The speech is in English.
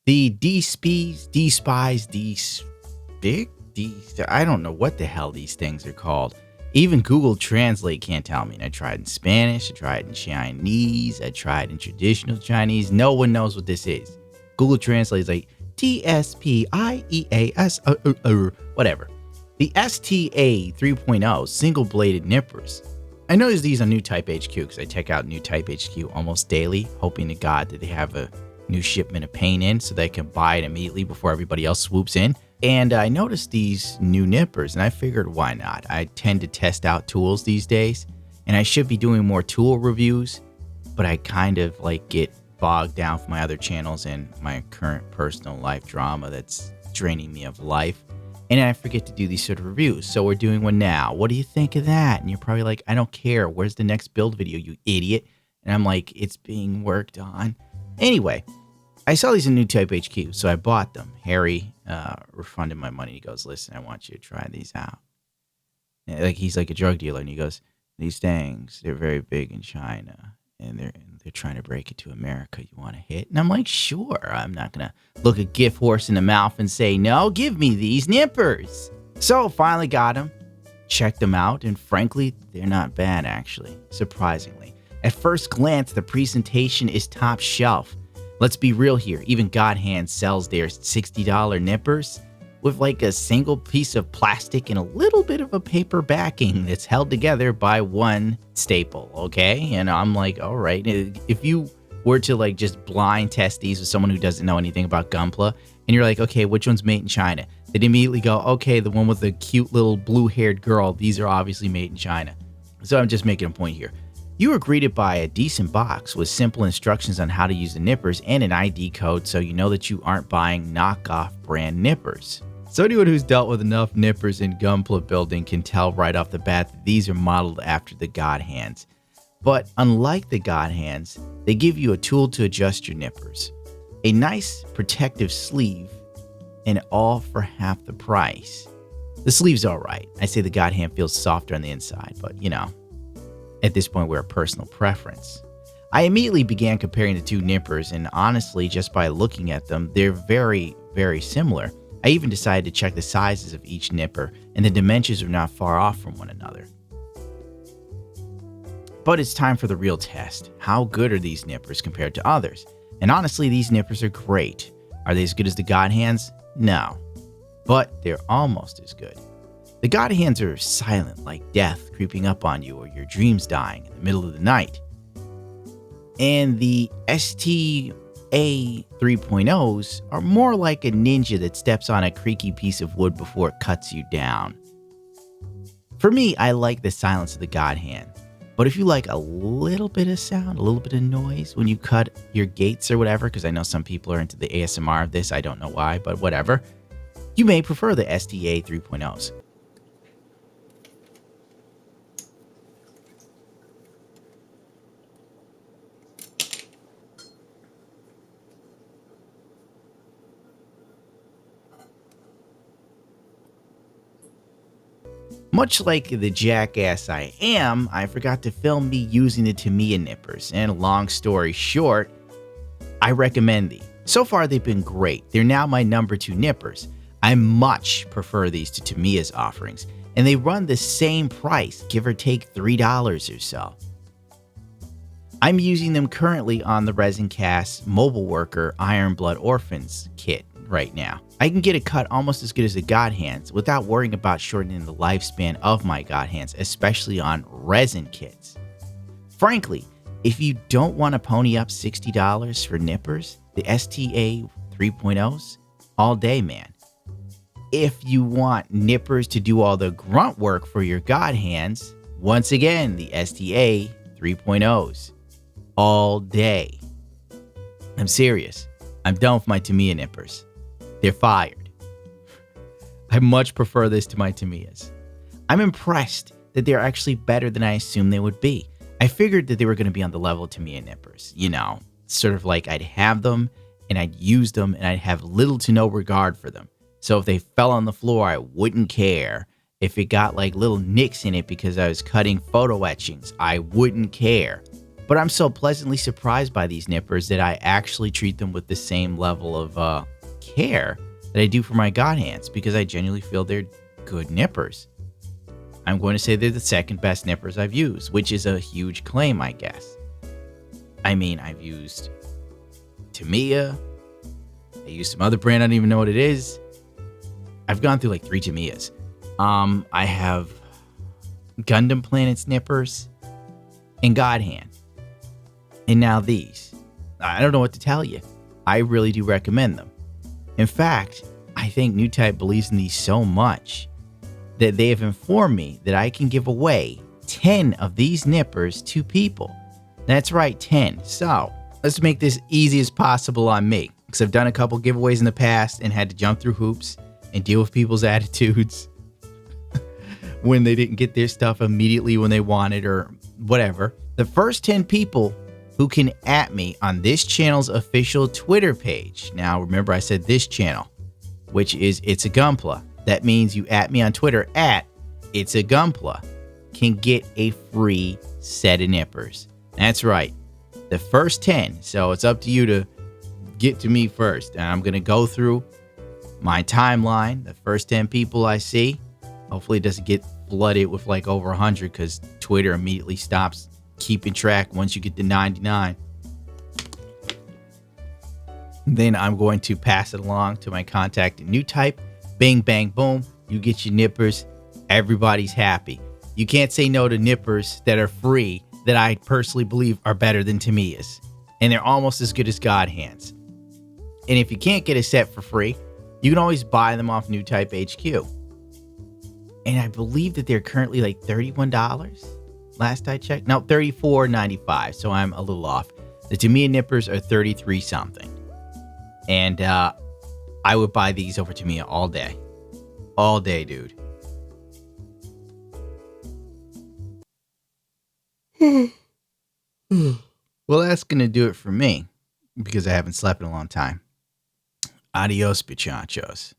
The I don't know what the hell these things are called. Even Google Translate can't tell me. And I tried in Spanish, I tried in Chinese, I tried in traditional Chinese. No one knows what this is. Google Translate is like Dspiae, whatever. The STA 3.0 single-bladed nippers. I notice these on New Type HQ because I check out New Type HQ almost daily, hoping to God that they have a new shipment of paint in so they can buy it immediately before everybody else swoops in. And I noticed these new nippers, and I figured, why not? I tend to test out tools these days, and I should be doing more tool reviews, but I kind of get bogged down for my other channels and my current personal life drama that's draining me of life. And I forget to do these sort of reviews. So we're doing one now. What do you think of that? And you're probably like, I don't care. Where's the next build video, you idiot? And I'm like, it's being worked on. Anyway, I saw these in New Type HQ, so I bought them. Harry refunded my money. He goes, listen, I want you to try these out. And he's like a drug dealer, and he goes, these things, they're very big in China, and they're trying to break it to America. You want to hit? And I'm like, sure. I'm not going to look a gift horse in the mouth and say, no, give me these nippers. So finally got them, checked them out, and frankly, they're not bad, actually, surprisingly. At first glance, the presentation is top shelf. Let's be real here. Even God Hand sells their $60 nippers with a single piece of plastic and a little bit of a paper backing that's held together by one staple, okay? And I'm like, all right. If you were to just blind test these with someone who doesn't know anything about Gunpla, and you're like, okay, which one's made in China? They'd immediately go, okay, the one with the cute little blue-haired girl, these are obviously made in China. So I'm just making a point here. You are greeted by a decent box with simple instructions on how to use the nippers and an ID code so you know that you aren't buying knockoff brand nippers. So anyone who's dealt with enough nippers in Gunpla building can tell right off the bat that these are modeled after the God Hands. But unlike the God Hands, they give you a tool to adjust your nippers, a nice protective sleeve, and all for half the price. The sleeve's alright. I say the God Hand feels softer on the inside, but at this point we're a personal preference. I immediately began comparing the two nippers, and honestly, just by looking at them, they're very, very similar. I even decided to check the sizes of each nipper, and the dimensions are not far off from one another. But it's time for the real test. How good are these nippers compared to others? And honestly, these nippers are great. Are they as good as the God Hands? No. But they're almost as good. The God Hands are silent, like death creeping up on you or your dreams dying in the middle of the night. And the STA 3.0s are more like a ninja that steps on a creaky piece of wood before it cuts you down. For me, I like the silence of the God Hand. But if you like a little bit of sound, a little bit of noise when you cut your gates or whatever, because I know some people are into the ASMR of this, I don't know why, but whatever, you may prefer the STA 3.0s. Much like the jackass I am, I forgot to film me using the Tamiya nippers, and long story short, I recommend these. So far they've been great. They're now my number 2 nippers. I much prefer these to Tamiya's offerings, and they run the same price, give or take $3 or so. I'm using them currently on the Resin Cast Mobile Worker Iron Blood Orphans kit right now. I can get a cut almost as good as the God Hands without worrying about shortening the lifespan of my God Hands, especially on resin kits. Frankly, if you don't want to pony up $60 for nippers, the STA 3.0s, all day, man. If you want nippers to do all the grunt work for your God Hands, once again, the STA 3.0s, all day. I'm serious. I'm done with my Tamiya nippers. They're fired. I much prefer this to my Tamiyas. I'm impressed that they're actually better than I assumed they would be. I figured that they were going to be on the level of Tamiya nippers. Sort of like I'd have them and I'd use them and I'd have little to no regard for them. So if they fell on the floor, I wouldn't care. If it got little nicks in it because I was cutting photo etchings, I wouldn't care. But I'm so pleasantly surprised by these nippers that I actually treat them with the same level of care that I do for my god hands, because I genuinely feel they're good nippers. I'm going to say they're the second best nippers I've used, which is a huge claim, I guess. I mean, I've used Tamiya. I used some other brand, I don't even know what it is. I've gone through like 3 Tamiyas. I have Gundam Planets nippers and God Hand. And now these. I don't know what to tell you. I really do recommend them. In fact, I think New Type believes in these so much that they have informed me that I can give away 10 of these nippers to people. That's right, 10. So let's make this easy as possible on me, because I've done a couple giveaways in the past and had to jump through hoops and deal with people's attitudes when they didn't get their stuff immediately when they wanted or whatever. The first 10 people who can @ me on this channel's official Twitter page. Now, remember I said this channel, which is It's a Gunpla. That means you @ me on Twitter @ It's a Gunpla, can get a free set of nippers. That's right. The first 10. So it's up to you to get to me first. And I'm going to go through my timeline. The first 10 people I see. Hopefully it doesn't get flooded with like over 100, because Twitter immediately stops keeping track once you get to 99. Then I'm going to pass it along to my contact at New Type. Bing, bang, boom. You get your nippers. Everybody's happy. You can't say no to nippers that are free that I personally believe are better than Tamiya's. And they're almost as good as God Hands. And if you can't get a set for free, you can always buy them off New Type HQ. And I believe that they're currently like $31 last I checked. No, $34.95. So I'm a little off. The Tamiya nippers are 33 something. And I would buy these over Tamiya all day. All day, dude. Well, that's going to do it for me, because I haven't slept in a long time. Adios, bichachos.